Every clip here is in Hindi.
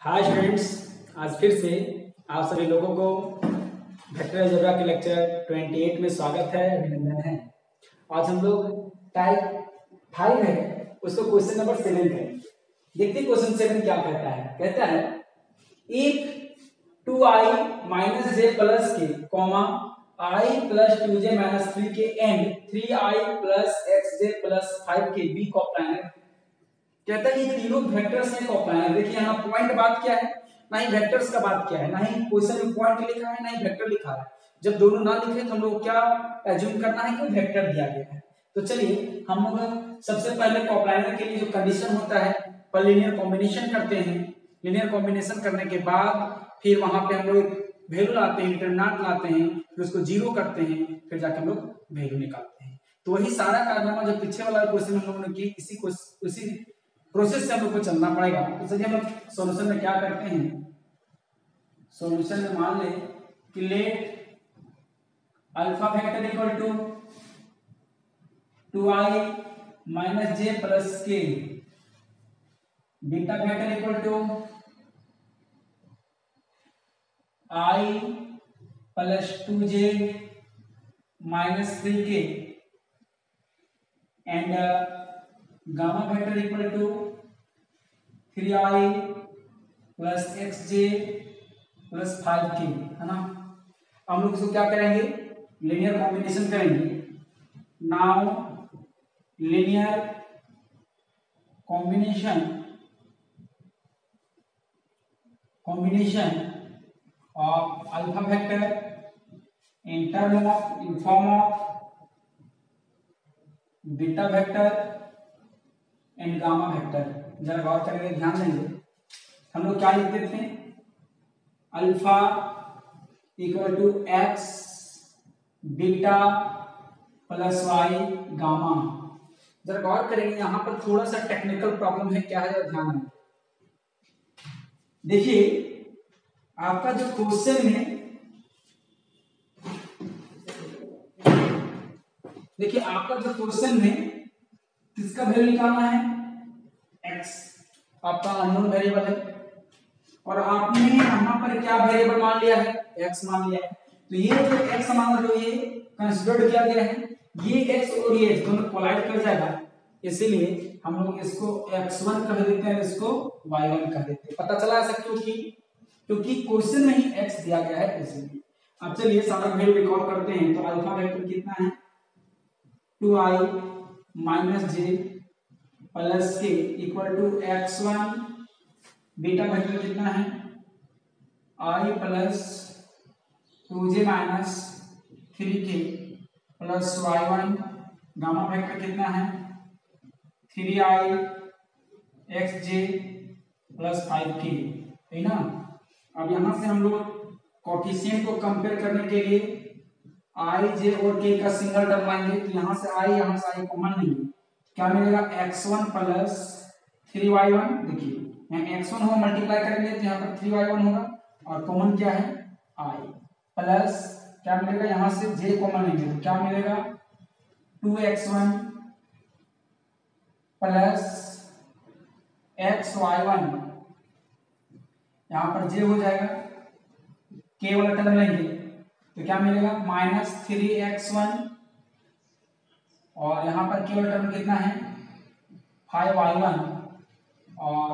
हाय स्टूडेंट्स, आज फिर से आप सभी लोगों को वेक्टर अलजेब्रा के लेक्चर 28 में स्वागत है, अभिनंदन है। आज हम लोग टाइप 5 है, उसको क्वेश्चन नंबर 7 करेंगे। देखते क्वेश्चन 7 क्या कहता है। कहता है if 2i minus j plus k comma i plus 2j minus 3 k and 3i plus xj plus 5 के बी कोप्लानर। कहता है ये तीनों वेक्टर्स हैं कोप्लानर। देखिए यहाँ पॉइंट बात क्या है, ना ही वेक्टर्स का बात क्या है, ना ही क्वेश्चन में पॉइंट लिखा है, ना ही वेक्टर लिखा है। जब दोनों ना लिखे तो हम लोग क्या एज्यूम करना है कि वेक्टर दिया गया है। तो चलिए हम लोग सबसे पहले कोप्लानर के लिए जो कंडीशन होता है, पर लीनियर कॉम्बिनेशन करते हैं। लीनियर कॉम्बिनेशन करने के बाद फिर वहां पे हम लोग वैल्यू लाते हैं, डिटरमिनेंट लाते हैं, फिर उसको जीरो करते हैं, फिर जाके हम लोग वैल्यू निकालते हैं। तो वही सारा कारनामा जो पीछे वाला क्वेश्चन हम लोगों ने की, इसी प्रोसेस से हम लोग को चलना पड़ेगा। तो चलिए हम लोग सॉल्यूशन में क्या करते हैं। सॉल्यूशन में मान ले कि let alpha vector equal to 2i minus j plus k, beta vector equal to i plus 2j minus 3k and gamma vector equal to 3i plus xj plus 5k, है ना। हम लोग इसको क्या करेंगे, लीनियर कॉम्बिनेशन करेंगे। Now linear combination of alpha vector in form of beta vector and gamma vector. जरा गौर करेंगे, ध्यान देंगे। हम लोग क्या लिखते थे, alpha equal to x beta plus y gamma. जरा गौर करेंगे, यहां पर थोड़ा सा टेक्निकल प्रॉब्लम है। क्या है, जरा ध्यान दें। देखिए आपका जो क्वेश्चन है, देखिए आपका जो क्वेश्चन है किसका वैल्यू निकालना है, x आपका अननोन वेरिएबल है, और आपने यहां पर क्या वेरिएबल मान लिया है, x मान लिया है। तो ये जो x मान लो, ये कंसीडर्ड किया गया है। ये x और ये x दोनों कोलाइड कर जाएगा, इसीलिए हम लोग इसको x1 कह देते हैं, इसको y1 कह देते हैं। पता चला ऐसा क्योंकि क्वेश्चन में ही x दिया गया है, इसलिए। अब चलिए सारा वैल्यू रिकॉर्ड करते हैं। तो अल्फा वेक्टर कितना है, 2i minus j plus k equal to x1, beta vector कितना है i plus 2j minus 3k plus y1, gamma vector कितना है 3i xj प्लस 5k, है ना। अब यहां से हम लोग कोफिशिएंट को कंपेयर करने के लिए i j और k का सिंगल टर्म लाएंगे। तो यहां से i कॉमन नहीं है, क्या मिलेगा x1 प्लस 3y1। देखिए यहाँ x1 हो मल्टीप्लाई करेंगे तो यहाँ पर 3y1 होगा, और कॉमन क्या है i प्लस क्या मिलेगा, यहां से j कॉमन लेंगे तो क्या मिलेगा 2x1 प्लस xy1, यहां पर j हो जाएगा, k वाला टर्म लेंगे तो क्या मिलेगा माइनस 3x1, और यहां पर k वाला टर्म कितना है 5y1, और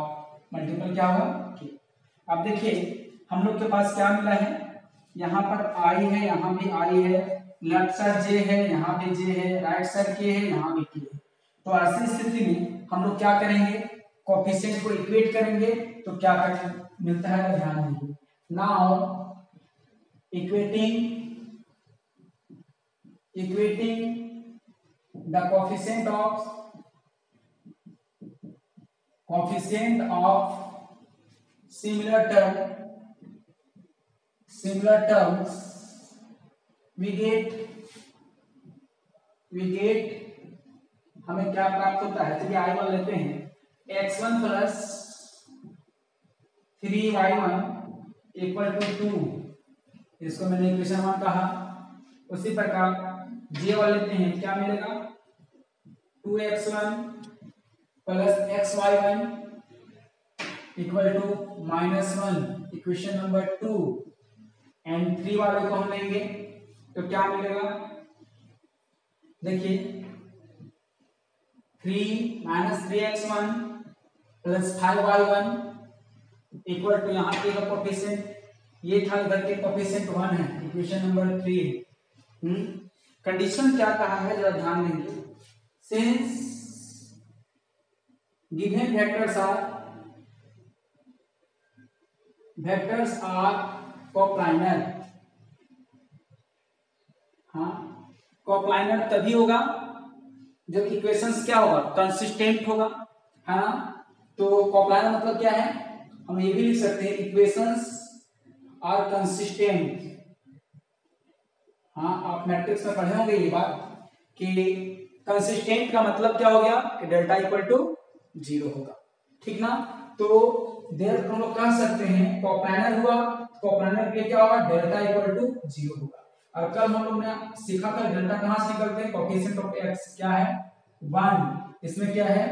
मल्टीपल क्या होगा k। अब देखिए हम लोग के पास क्या मिला है, यहाँ पर i है, यहाँ भी i है, लेफ्ट साइड j है, यहाँ भी j है, राइट साइड k है, यहाँ भी k है। तो ऐसी स्थिति में हम लोग क्या करेंगे, कोफिशिएंट को इक्वेट करेंगे। तो क्या मिलता है, ध्यान दीजिए। Now equating the coefficient of similar terms we get हमें क्या प्राप्त होता है। चलिए i1 लेते हैं, x1 plus 3y1 equal to 2, इसको मैंने इक्वेशन 1 कहा। उसी प्रकार j वाले लेते हैं, क्या मिलेगा 2x1 plus xy1 equal to -1, equation number 2 and 3 वाले को हम लेंगे तो क्या मिलेगा, देखिए 3-3x1 plus 5y1 equal to यहाँ पे का कोफिशिएंट ये था, इधर के कोफिशिएंट 1 है, इक्वेशन नंबर 3। कंडीशन क्या कहा है जरा ध्यान देंगे, since given vectors are coplanar. हाँ, कोप्लानर तभी होगा जब इक्वेशंस क्या होगा, कंसिस्टेंट होगा, है ना। तो कोप्लानर मतलब क्या है, हम ये भी लिख सकते हैं इक्वेशंस आर कंसिस्टेंट। हाँ, आप मैट्रिक्स में पढ़े होंगे ये बात कि कंसिस्टेंट का मतलब क्या हो गया कि डेल्टा इक्वल टू 0 होगा, ठीक ना। तो देयर हम लोग कह सकते हैं कोप्लानर हुआ, कोप्लानर के क्या होगा, डेल्टा इक्वल टू 0 होगा। और कल हम लोग ने सीखा था डेल्टा कहां से निकलते हैं, कोफिशिएंट ऑफ x क्या है 1, इसमें क्या है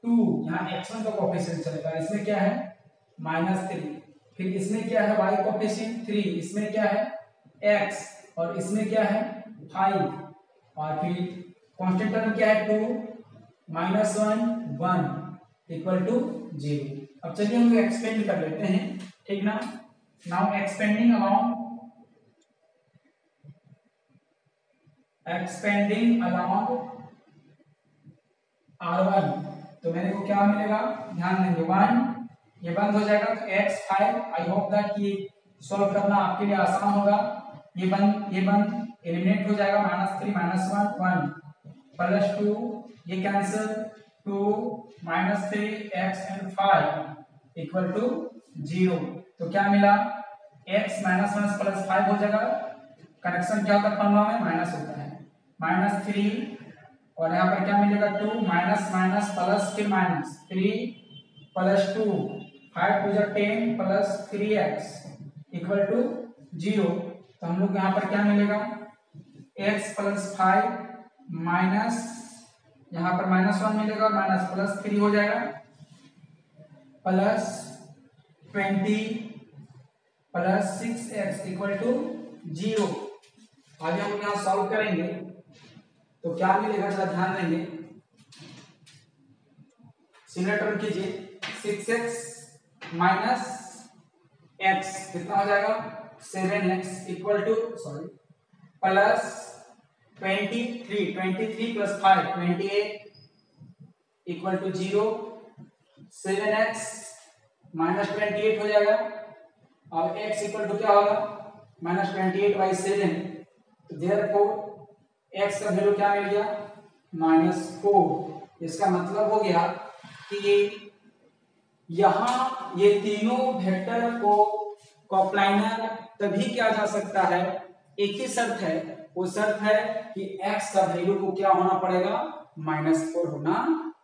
2, यहाँ x1 का कोफिशिएंट चलेगा, इसमें क्या है -3, फिर इसमें क्या है y कोफिशिएंट 3, इसमें क्या है x, और इसमें क्या है 5, और फिर कांस्टेंट टर्म क्या है 2 -1 1 इक्वल टू 0। अब चलिए हम एक्सपेंड कर लेते हैं, ठीक ना। नाउ एक्सपेंडिंग अलोंग R1, तो मेरे को क्या मिलेगा, ध्यान देंगे 1, ये बंद हो जाएगा तो x5। आई होप दैट कि सॉल्व करना आपके लिए आसान होगा। ये बंद एलिमिनेट हो जाएगा, -3 -1 1 प्लस 2, ये cancel 2 -3 x and 5 equal to 0। तो क्या मिला, x -1 प्लस 5 हो जाएगा, कनेक्शन क्या होता है फॉर्मूला में, माइनस होता है, -3, और यहाँ पर क्या मिलेगा 2 माइनस प्लस फिर -3 plus 2 5 to 10 plus 3x equal to 0। तो हम लोग यहाँ पर क्या मिलेगा, x प्लस 5 माइनस यहाँ पर -1 मिलेगा, माइनस प्लस 3 हो जाएगा, plus 20 plus 6x equal to 0। आगे हम यहाँ सॉल्व करेंगे तो क्या मिलेगा, जरा ध्यान देंगे, सिमुलेटर कीजिए, 6x माइनस x कितना हो जाएगा 7x equal to plus 23 plus 5 28 equal to 0। 7x minus 28 हो जाएगा, और x इक्वल टू क्या होगा -28/7। तो देयरफॉर x का वैल्यू क्या मिल गया -4। इसका मतलब हो गया कि यहाँ ये तीनों वेक्टर को कोप्लानर तभी किया जा सकता है, एक ही शर्त है, वो शर्त है कि x का वैल्यू को क्या होना पड़ेगा, -4 होना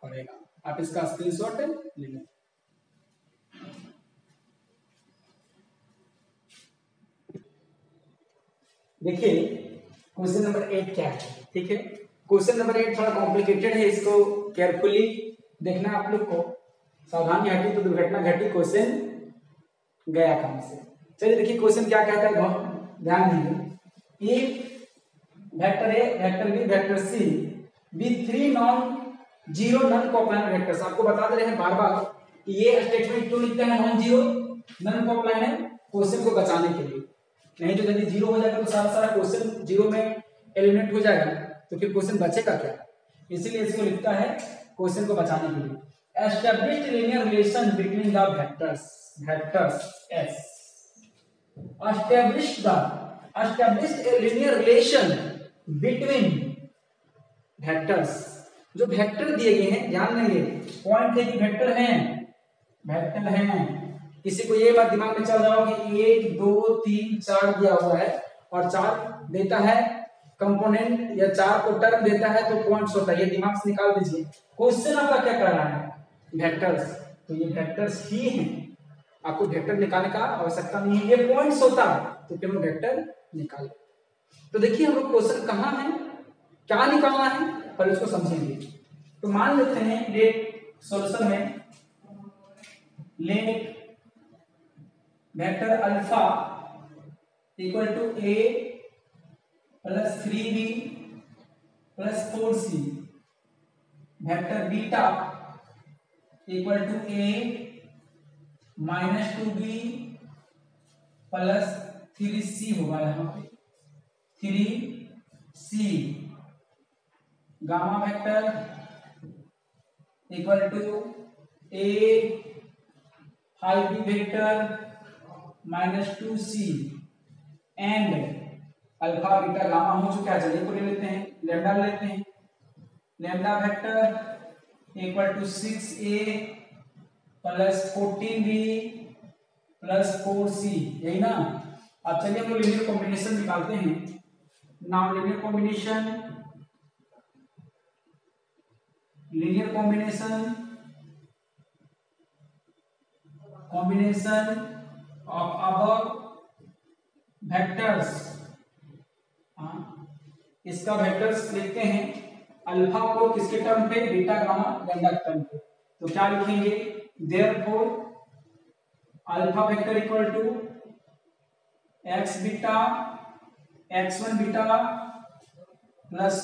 पड़ेगा। आप इसका स्क्रीनशॉट ले लें। देखिए क्वेश्चन नंबर 8 क्या है, ठीक है। क्वेश्चन नंबर 8 थोड़ा कॉम्प्लिकेटेड है, इसको केयरफुली देखना आप लोग को, सावधानी हटी तो दुर्घटना घटी, क्वेश्चन गया काम से। चलिए देखिए क्वेश्चन क्या कहता है, ध्यान दीजिए। If vector a, vector b, vector c with 3 non-zero non coplanar vectors. आपको बता दे रहे हैं बार बार कि ये स्टेटमेंट क्यों लिखते हैं नॉन-जीरो नन कोप्लानर, क्वेश्चन को बचाने के लिए। नहीं तो यदि 0 हो जाएगा तो सारा क्वेश्चन 0 में एलिमिनेट हो जाएगा, तो फिर क्वेश्चन बचेगा क्या, इसीलिए इसको लिखता है क्वेश्चन को बचाने के लिए। Established linear relation between the vectors S, established a linear relation between vectors। जो वेक्टर दिए गए हैं, ध्यान देंगे, पॉइंट है कि वेक्टर हैं, किसी को ये बात दिमाग में चल रहा हो कि 1 2 3 4 दिया हुआ है और 4 देता है कंपोनेंट या 4 को टर्म देता है तो पॉइंट्स होता है, ये दिमाग से निकाल दीजिए। क्वेश्चन आपका क्या कर रहा है, वेक्टर्स, तो ये वेक्टर्स ही हैं, आपको वेक्टर निकालने का आवश्यकता नहीं है, ये पॉइंट्स होता तो फिर हम वेक्टर निकाले। तो देखिए हम लोग क्वेश्चन कहाँ है, क्या निकालना है, पर इसको समझेंगे। तो मान लेते हैं ये सॉल्यूशन में let vector alpha equal to a plus 3b plus 4c, vector beta equal to a minus 2b plus 3c होगा, यहाँ पे 3c, gamma vector equal to a 5b vector minus 2c and alpha beta gamma हो चुका है। चलिए को ले लेते हैं, लैम्डा लेते हैं, lambda vector equal to 6a plus 14b plus 4c, यही ना। अब चलिए हम लोग लीनियर कॉम्बिनेशन निकालते हैं। Now linear combination of above vectors, इसका वेक्टर्स लिखते हैं अल्फा को किसके टर्म पे, बीटा गामा लैम्डा के टर्म पे। तो क्या लिखेंगे, therefore alpha vector equal to x beta x1 beta plus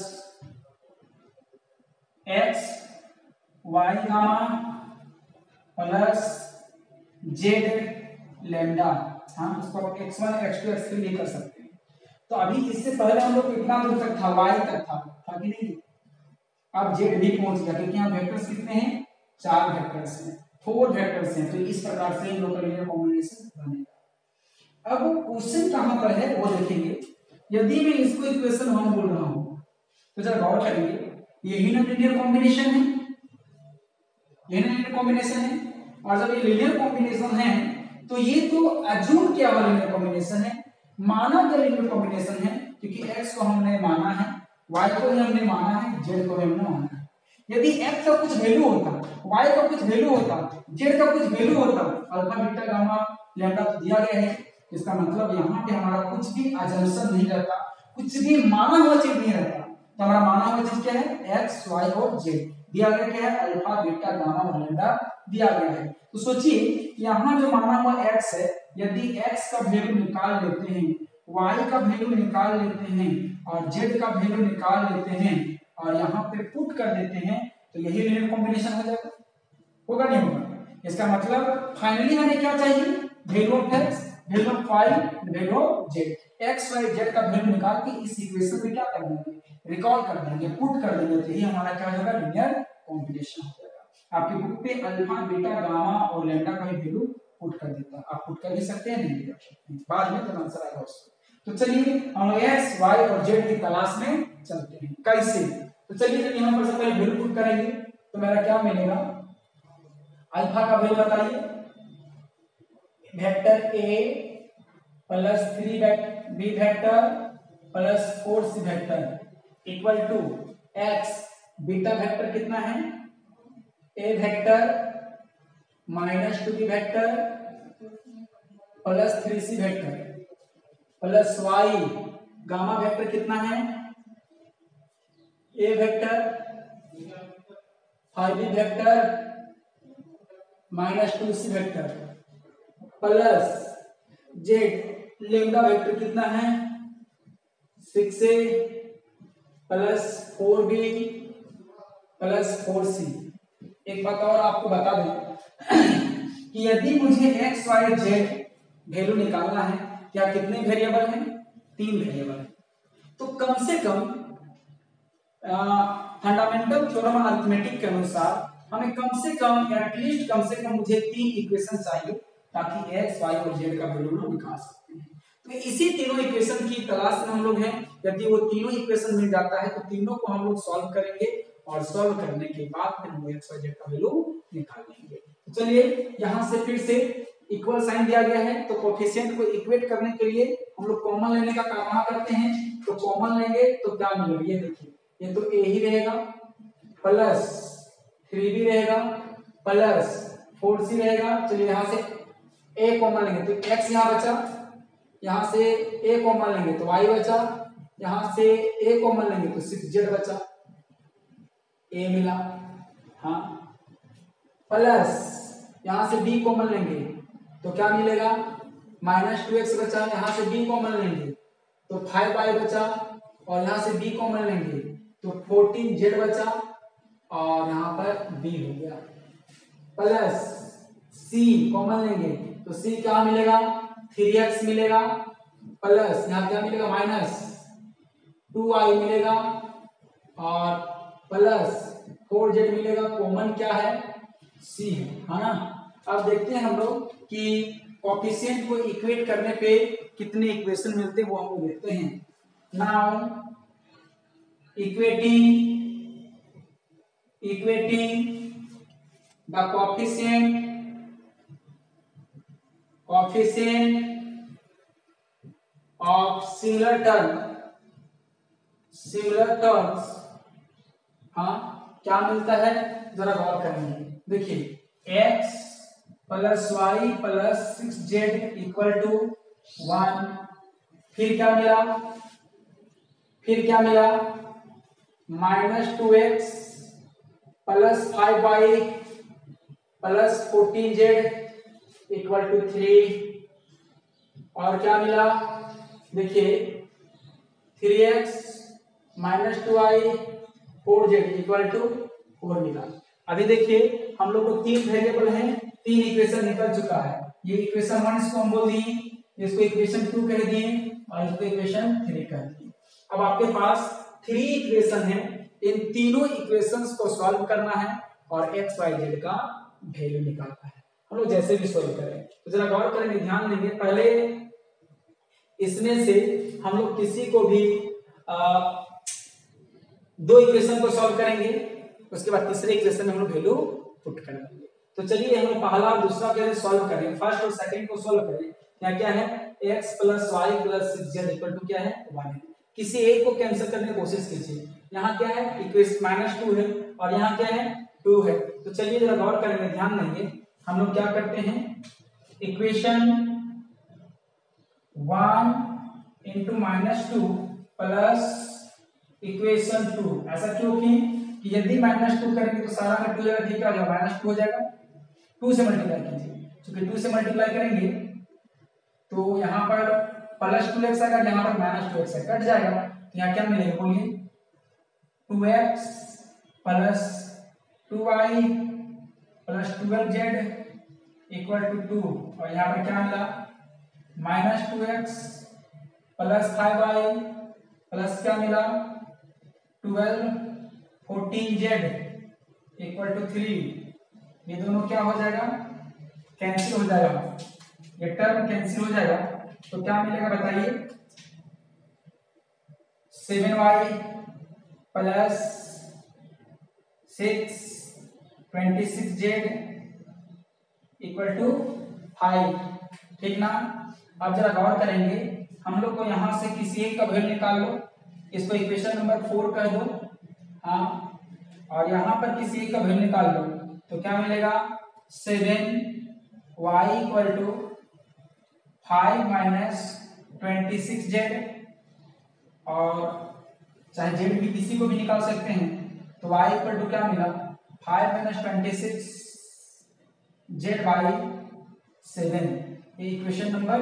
x y gamma plus z lambda. हाँ, उसको x1 x2 x3 नहीं कर सकते। तो अभी इससे पहले हम लोग कितना दूर तक था, y तक था कि नहीं। अब z भी पहुंच गया, क्योंकि यहाँ वेक्टर्स कितने हैं, 4 वेक्टर्स हैं, 4 वेक्टर्स हैं। तो इस प्रकार से हम लोग का लीनियर कॉम्बिनेशन बनेगा। अब क्वेश्चन कहां पर है वो देखेंगे। यदि मैं इसको इक्वेशन 1 बोल रहा हूं तो जरा गौर करेंगे, यही ना लीनियर कॉम्बिनेशन है, यही ना लीनियर कॉम्बिनेशन है। और जब ये लीनियर कॉम्बिनेशन है तो ये तो अज्यूम किया हुआ लीनियर कॉम्बिनेशन है, माना गया लीनियर कॉम्बिनेशन है, क्योंकि x को हमने माना है, y को भी हमने माना है, z को भी हमने माना है। यदि x का कुछ वैल्यू होता, y का कुछ वैल्यू होता, z का कुछ वैल्यू होता, अल्फा बीटा गामा लैम्डा तो दिया गया है, इसका मतलब यहाँ पे हमारा कुछ भी अजम्पशन नहीं रहता, कुछ भी माना हुआ चीज नहीं रहता। तो हमारा माना हुआ चीज क्या है, x y और z दिया गया, क्या है, अल्फा बीटा गामा और लैम्डा दिया गया है। तो सोचिए यहाँ जो माना हुआ x है, यदि x का वैल्यू निकाल लेते हैं, y का वैल्यू निकाल लेते हैं और z का वैल्यू निकाल लेते हैं और यहाँ पे पुट कर देते हैं, तो यही लीनियर कॉम्बिनेशन हो जाएगा, होगा नहीं होगा। इसका मतलब फाइनली हमें क्या चाहिए, value of x, value of y, value of z। x y z का वैल्यू निकाल के इस इक्वेशन में क्या कर देंगे, रिकॉल कर देंगे, पुट कर देंगे, तो यही हमारा क्या होगा, लीनियर कॉम्बिनेशन हो जाएगा। आपकी बुक पे अल्फा बीटा गामा और लैम्डा का भी वैल्यू पुट कर देता है, आप पुट कर भी सकते हैं, नहीं भी कर सकते हैं, बाद में तो आंसर आएगा उसका। तो चलिए हम x y और z की तलाश में चलते हैं, कैसे। तो चलिए यहाँ पर सबसे पहले वैल्यू पुट करेंगे, तो मेरा क्या मिलेगा, अल्फा का वैल्यू बताइए, vector a plus 3b vector plus 4c vector equal to x, beta vector कितना है, a vector minus 2b vector plus 3c vector plus y, gamma vector कितना है, a vector 5b vector minus 2c vector plus z, lambda vector कितना है, 6a plus 4b plus 4c। एक बात और आपको बता दें कि यदि मुझे x y z वैल्यू निकालना है, क्या कितने वेरिएबल हैं, 3 वेरिएबल हैं। तो कम से कम फंडामेंटल थ्योरम अरिथमेटिक के अनुसार हमें कम से कम एटलीस्ट कम से कम मुझे 3 इक्वेशन चाहिए, ताकि x y और z का वैल्यू हम निकाल सकते हैं। तो इसी तीनों इक्वेशन की तलाश में हम लोग हैं। यदि वो तीनों इक्वेशन मिल जाता है तो तीनों को हम लोग सॉल्व करेंगे और सॉल्व करने के बाद फिर हम x y z का वैल्यू निकाल लेंगे। तो चलिए यहाँ से फिर से इक्वल साइन दिया गया है, तो कोएफिशिएंट को इक्वेट करने के लिए हम लोग कॉमन लेने का काम करते हैं। तो कॉमन लेंगे तो क्या मिलेगा, ये देखिए, ये तो a ही रहेगा प्लस 3b रहेगा प्लस 4c रहेगा। चलिए यहाँ से a कॉमन लेंगे तो x यहाँ बचा, यहाँ से a कॉमन लेंगे तो y बचा, यहाँ से a कॉमन लेंगे तो सिर्फ z बचा, a मिला, हाँ, प्लस यहाँ से b कॉमन लेंगे तो क्या मिलेगा, -2x बचा, यहाँ से b कॉमन लेंगे तो 5y बचा, और यहाँ से b कॉमन लेंगे तो 14z बचा, और यहाँ पर b हो गया, प्लस c कॉमन लेंगे तो c क्या मिलेगा, 3x मिलेगा, प्लस यहाँ क्या मिलेगा, -2y मिलेगा, और प्लस 4z मिलेगा, कॉमन क्या है, c है ना। अब देखते हैं हम लोग कि कोएफिशिएंट को इक्वेट करने पे कितने इक्वेशन मिलते हैं, वो हम लोग देखते हैं। Now equating the coefficient of similar terms, हाँ क्या मिलता है, जरा गौर करेंगे। देखिए x plus y plus 6z equal to 1, फिर क्या मिला, -2x plus 5y plus 14z equal to 3, और क्या मिला, देखिए 3x -2y 4z equal to 4 मिला। अभी देखिए हम लोग को 3 वेरिएबल हैं, 3 इक्वेशन निकल चुका है। ये इक्वेशन 1 इसको हम बोल दिए, इसको इक्वेशन 2 कह दिए, और इसको इक्वेशन 3 कह दिए। अब आपके पास 3 इक्वेशन है, इन तीनों इक्वेशंस को सॉल्व करना है और x y z का वैल्यू निकालना है। हम लोग जैसे भी सॉल्व करें तो जरा गौर करेंगे, ध्यान देंगे। पहले इसमें से हम लोग किसी को भी 2 इक्वेशन को सॉल्व करेंगे, उसके बाद तीसरे इक्वेशन में हम लोग वैल्यू पुट करेंगे। तो चलिए हम लोग पहला और दूसरा के सॉल्व करें, फर्स्ट और सेकंड को सॉल्व करें। क्या है, x plus y plus 6z equal to क्या है, 1 है। किसी एक को कैंसिल करने की कोशिश कीजिए। यहाँ क्या है, इक्वेशन -2 है, और यहाँ क्या है, 2 है। तो चलिए जरा गौर करेंगे, ध्यान देंगे। हम लोग क्या करते हैं, इक्वेशन 1 इंटू -2 प्लस इक्वेशन 2, ऐसा क्यों कि यदि -2 करेंगे तो सारा का 2 जगह ठीक आ जाएगा, -2 हो जाएगा। 2 से मल्टीप्लाई कीजिए, क्योंकि 2 से मल्टीप्लाई करेंगे तो यहाँ पर +2x आएगा, यहाँ पर -2x कट जाएगा, तो यहाँ क्या मिलेगा, बोलिए 2x plus 2y plus 12z equal to 2, और यहाँ पर क्या मिला, -2x प्लस 5y प्लस क्या मिला, 12 14z इक्वल टू 3। ये दोनों क्या हो जाएगा, कैंसिल हो जाएगा, ये टर्म कैंसिल हो जाएगा। तो क्या मिलेगा बताइए, 7y plus 6 26z equal to 5, ठीक ना। अब जरा गौर करेंगे, हम लोग को यहाँ से किसी एक का वैल्यू निकाल लो, इसको इक्वेशन नंबर 4 कह दो, हाँ, और यहाँ पर किसी एक का वैल्यू निकाल लो तो क्या मिलेगा, 7y equal to 5 minus 26z, और चाहे z भी किसी को भी निकाल सकते हैं। तो y इक्वल टू क्या मिला, 5 माइनस 26 z बाई 7, ये इक्वेशन नंबर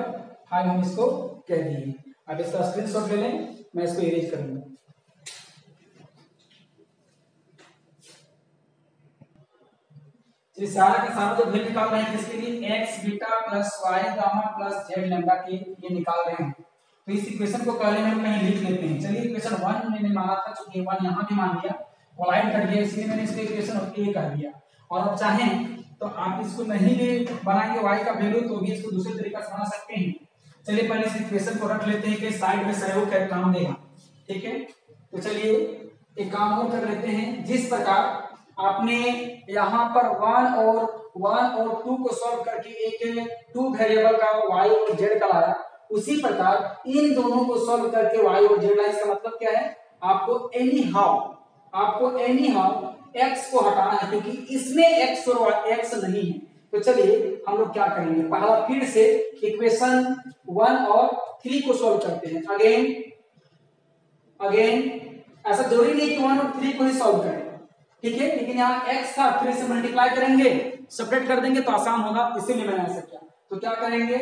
5 हम इसको कह दिए। अब इसका स्क्रीनशॉट ले लें, मैं इसको इरेज करूंगा। इस सारा का सारा जो वैल्यू निकाल रहे हैं किसके लिए, x beta plus y gamma plus z lambda के ये निकाल रहे हैं। तो इस इक्वेशन को पहले हम कहीं लिख लेते हैं। चलिए इक्वेशन 1 मैंने माना था, चूंकि 1 यहाँ भी मान लिया, कोलाइड कर दिया, इसलिए मैंने इसको इक्वेशन a कर दिया। और अब चाहें तो आप इसको नहीं भी बनाएंगे y का वैल्यू तो भी इसको दूसरे तरीका से बना सकते हैं। चलिए पहले इस इक्वेशन को रख लेते हैं कि साइड में सहयोग का काम देगा, ठीक है। तो चलिए एक काम और कर लेते हैं, जिस प्रकार आपने यहाँ पर 1 और 2 को सॉल्व करके एक 2 वेरिएबल का y और z का लाया, उसी प्रकार इन दोनों को सॉल्व करके y और z लाया। इसका मतलब क्या है, आपको एनी हाउ x को हटाना है, क्योंकि इसमें x और x नहीं है। तो चलिए हम लोग क्या करेंगे, पहला फिर से इक्वेशन 1 और 3 को सॉल्व करते हैं। अगेन ऐसा जरूरी नहीं कि 1 और 3 को ही सॉल्व करें, ठीक है, लेकिन यहाँ x था, 3 से मल्टीप्लाई करेंगे, सब्ट्रैक्ट कर देंगे तो आसान होगा, इसीलिए मैंने ऐसा किया। तो क्या करेंगे,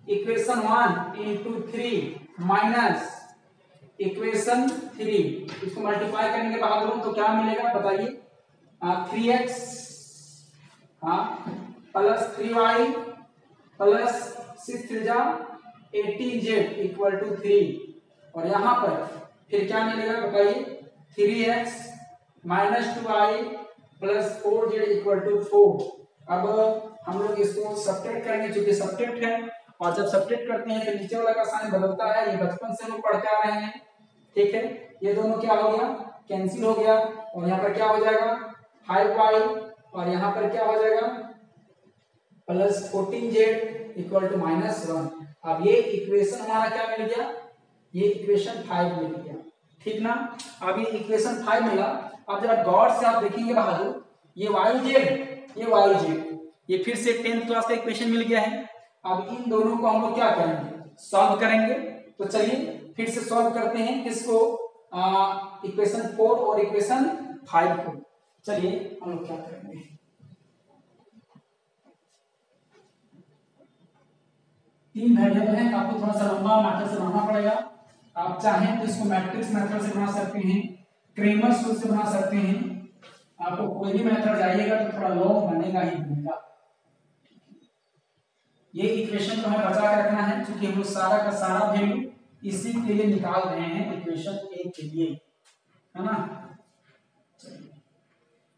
इक्वेशन 1 इंटू 3 माइनस इक्वेशन 3, इसको मल्टीप्लाई करेंगे बहादुर तो क्या मिलेगा बताइए, 3x plus 3y plus 6 3 18z equal to 3 और यहाँ पर फिर क्या मिलेगा बताइए, 3x minus 2y plus 4z equal to 4। अब हम लोग इसको सब्ट्रैक्ट करेंगे क्योंकि सब्ट्रैक्ट है, और जब सब्ट्रैक्ट करते हैं तो नीचे वाला का साइन बदलता है, ये बचपन से हम लोग पढ़ते आ रहे हैं, ठीक है। ये दोनों क्या हो गया, कैंसिल हो गया, और यहाँ पर क्या हो जाएगा 5y और यहाँ पर क्या हो जाएगा प्लस 14z इक्वल टू -1। अब ये इक्वेशन हमारा क्या मिल गया, ये इक्वेशन 5 मिल गया, ठीक ना। अब ये इक्वेशन 5 मिला। अब जरा गौर से आप देखेंगे बहादुर, ये yz ये फिर से 10th क्लास का इक्वेशन मिल गया है। अब इन दोनों को हम लोग क्या करेंगे, सॉल्व करेंगे। तो चलिए फिर से सॉल्व करते हैं किसको, इक्वेशन 4 और इक्वेशन 5 को। चलिए हम लोग क्या करेंगे, तीन वेरिएबल है, आपको थोड़ा सा लंबा मेथड से बनाना पड़ेगा। आप चाहें तो इसको मैट्रिक्स मेथड से बना सकते हैं, क्रेमर्स रूल से बना सकते हैं, आपको कोई भी मेथड जाइएगा तो थोड़ा लॉन्ग बनेगा ही बनेगा। ये इक्वेशन तो हमें बचा के रखना है क्योंकि हम लोग सारा का सारा वैल्यू इसी के लिए निकाल रहे हैं, इक्वेशन 1 के लिए, है ना।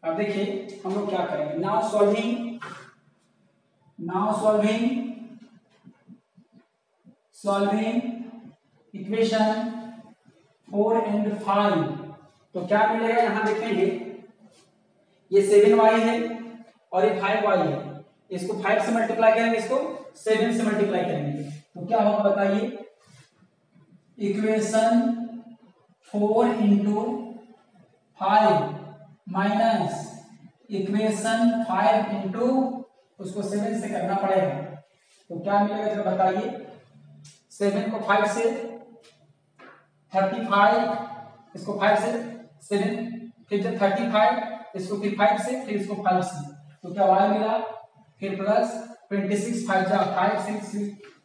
अब देखिए हम लोग क्या करेंगे, नाउ सॉल्विंग इक्वेशन 4 एंड 5। तो क्या मिलेगा, यहां देखेंगे ये 7y है और ये 5y है, इसको 5 से मल्टीप्लाई करेंगे, इसको 7 से मल्टीप्लाई करेंगे, तो क्या होगा बताइए, equation 4 into 5 minus equation 5 into उसको 7 से करना पड़ेगा, तो क्या मिलेगा जरा बताइए। 7 को 5 से 35, इसको 5 से 7, फिर जब 35 इसको फिर 5 से, फिर इसको 5 से, तो क्या y मिला, फिर प्लस 26 5 जा 5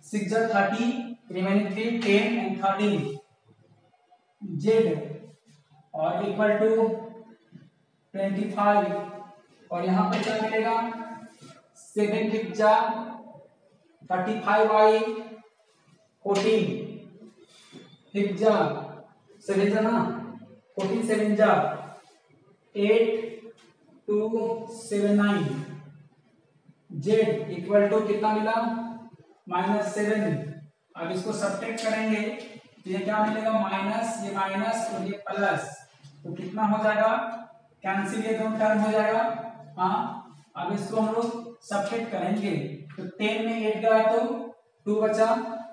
6 जा 30, रिमेनिंग 3 10 एंड 13 z और इक्वल टू 25 और यहाँ पर क्या मिलेगा 7 5 जा 35y 14 5 जा 7 जा ना 14 7 जा 8 2 7 9 z इक्वल टू कितना मिला -7। अब इसको सब्ट्रैक्ट करेंगे तो ये क्या मिलेगा, माइनस ये माइनस और ये प्लस, तो कितना हो जाएगा, कैंसिल ये दोनों टर्म हो जाएगा। हाँ अब इसको हम लोग सब्ट्रैक्ट करेंगे तो 10 में 8 गया तो 2 बचा,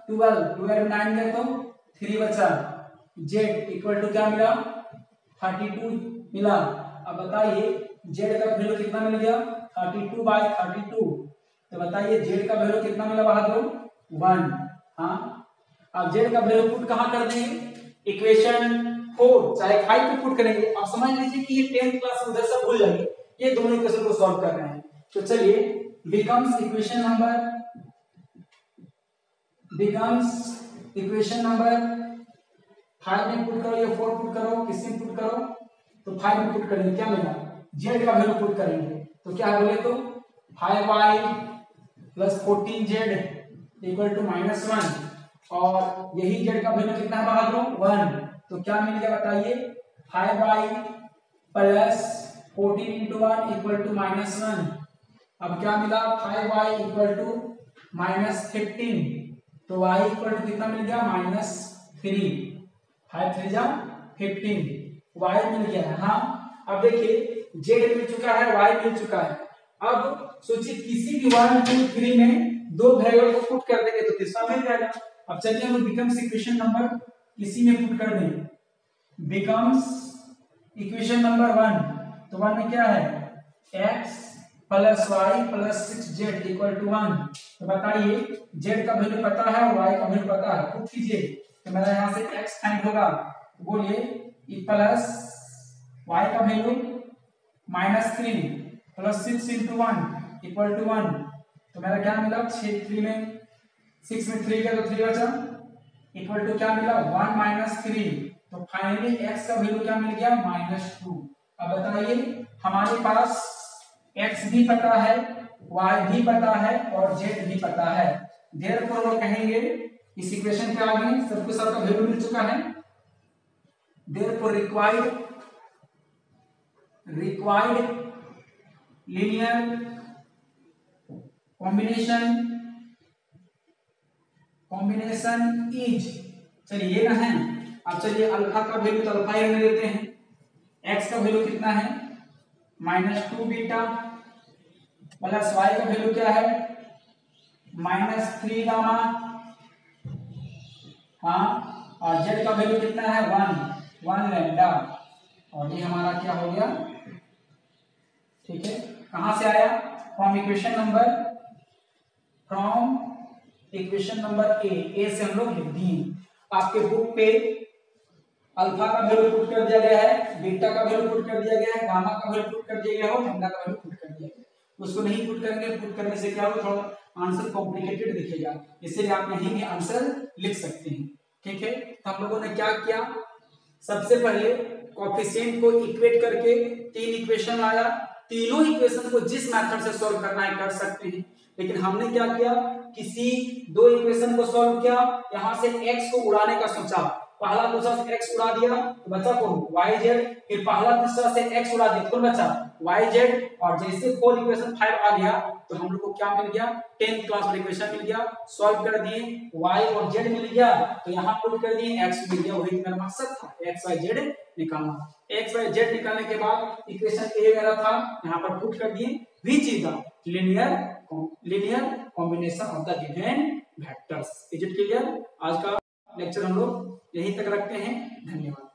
12 में 9 गया तो 3 बचा, z इक्वल टू क्या मिला 32 मिला। अब बताइए z का वैल्यू कितना मिल गया 32/32, तो बताइए z का वैल्यू कितना मिला बहादुर 1। हाँ अब z का वैल्यू पुट कहाँ कर देंगे, इक्वेशन 4 चाहे 5 पे पुट करेंगे। आप समझ लीजिए कि ये 10th क्लास में उधर से भूल जाइए, ये दोनों इक्वेशन को सॉल्व कर रहे हैं। तो चलिए बिकम्स इक्वेशन नंबर 5 में पुट करो, ये 4 पुट करो, किसमें पुट करो, तो 5 में पुट करेंगे, क्या मिला z का वैल्यू पुट करेंगे, तो क्या बोले तो 5y plus 14z equal to -1 और यही z का वैल्यू कितना है बहादुर 1, तो क्या मिल गया बताइए 5y plus 14 into 1 equal to -1। अब क्या मिला 5y इक्वल टू -15, तो y इक्वल टू कितना मिल गया -3, 5 3 जा 15, y मिल गया है। हाँ अब देखिए z मिल चुका है, y मिल चुका है। अब सोचिए किसी भी 1 2 3 में दो वेरिएबल को पुट कर देंगे तो तीसरा मिल जाएगा। अब चलिए हम बिकम्स इक्वेशन नंबर किसी में पुट कर दें, बिकम्स इक्वेशन नंबर 1, तो 1 में क्या है x plus y plus 6z equal to 1, तो बताइए z का वैल्यू पता है और y का वैल्यू पता है, पुट कीजिए तो मेरा यहाँ से x फाइंड होगा, बोलिए प्लस y का value -3 plus 6 into 1 equal to 1, तो मेरा क्या मिला 6 में 6 में 3 गया तो 3 बचा, इक्वल टू क्या मिला 1 माइनस 3, तो फाइनली x का वैल्यू क्या मिल गया -2। अब बताइए हमारे पास x भी पता है, y भी पता है और z भी पता है, देयरफॉर हम कहेंगे इस इक्वेशन के आगे सबको सबका वैल्यू मिल चुका है, therefore required linear combination is, चलिए ये ना है। अब चलिए अल्फा का वैल्यू तो अल्फा ही रहने देते हैं, एक्स का वैल्यू कितना है -2 बीटा, प्लस वाई का वैल्यू क्या है -3 गामा, हाँ, और जेड का वैल्यू कितना है 1 लैम्डा, और ये हमारा क्या हो गया, ठीक है। कहां से आया, फ्रॉम इक्वेशन नंबर ए से हम लोग लिख दिए। आपके बुक पे अल्फा का वैल्यू पुट कर दिया गया है, बीटा का वैल्यू पुट कर दिया गया है, गामा का वैल्यू पुट कर दिया गया है, लैम्डा का वैल्यू पुट कर दिया गया है। उसको नहीं पुट करेंगे, पुट करने से क्या होगा, थोड़ा आंसर कॉम्प्लिकेटेड दिखेगा, इसलिए आप यहीं भी आंसर लिख सकते हैं, ठीक है। तो हम लोगों ने क्या किया, सबसे पहले कोएफिशिएंट को इक्वेट करके 3 इक्वेशन लाया, तीनों इक्वेशन को जिस मेथड से सॉल्व करना है कर सकते हैं, लेकिन हमने क्या किया, किसी 2 इक्वेशन को सॉल्व किया, यहां से x को उड़ाने का सोचा, पहला दूसरा से x उड़ा दिया तो बचा कौन yz, फिर पहला दूसरा से x उड़ा दिया तो बचा yz, और जैसे 4 इक्वेशन 5 आ गया तो हम लोग को क्या मिल गया 10th क्लास में इक्वेशन मिल गया, सॉल्व कर दिए, y और z मिल गया, तो यहां पुट कर दिए, x मिल गया, वही मेरा मकसद था x y z निकालना। x y z निकालने के बाद इक्वेशन a मेरा था, यहां पर पुट कर दिए, which is the linear combination of the given vectors। Is it clear? आज का लेक्चर हम लोग यहीं तक रखते हैं, धन्यवाद।